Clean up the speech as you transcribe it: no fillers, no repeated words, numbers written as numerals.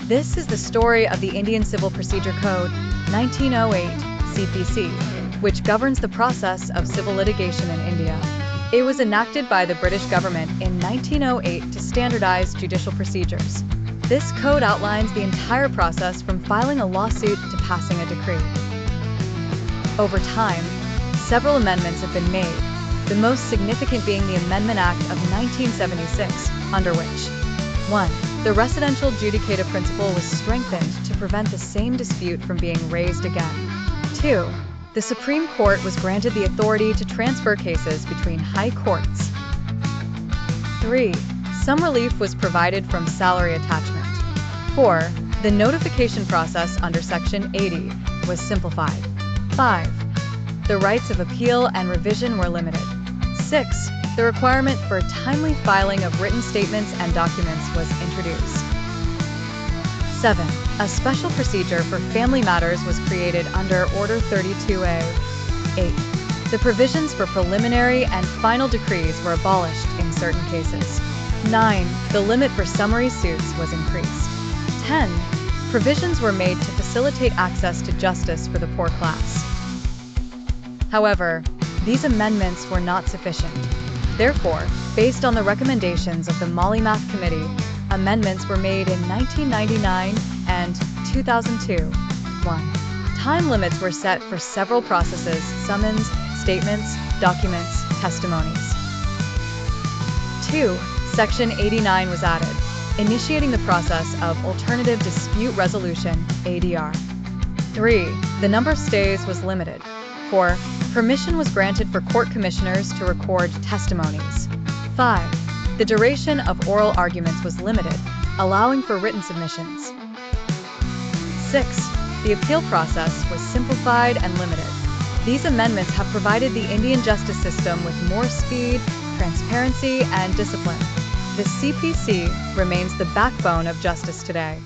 This is the story of the Indian Civil Procedure Code 1908 (CPC), which governs the process of civil litigation in India. It was enacted by the British government in 1908 to standardize judicial procedures. This code outlines the entire process from filing a lawsuit to passing a decree. Over time, several amendments have been made, the most significant being the Amendment Act of 1976, under which 1. The residential judicative principle was strengthened to prevent the same dispute from being raised again. 2. The Supreme Court was granted the authority to transfer cases between high courts. 3. Some relief was provided from salary attachment. 4. The notification process under Section 80 was simplified. 5. The rights of appeal and revision were limited. 6. The requirement for timely filing of written statements and documents was introduced. 7. A special procedure for family matters was created under Order 32A. 8. The provisions for preliminary and final decrees were abolished in certain cases. 9. The limit for summary suits was increased. 10. Provisions were made to facilitate access to justice for the poor class. However, these amendments were not sufficient. Therefore, based on the recommendations of the Mollymath Committee, amendments were made in 1999 and 2002. 1. Time limits were set for several processes: summons, statements, documents, testimonies. 2. Section 89 was added, initiating the process of alternative dispute resolution, ADR. 3. The number of stays was limited. 4. Permission was granted for court commissioners to record testimonies. 5. The duration of oral arguments was limited, allowing for written submissions. 6. The appeal process was simplified and limited. These amendments have provided the Indian justice system with more speed, transparency, and discipline. The CPC remains the backbone of justice today.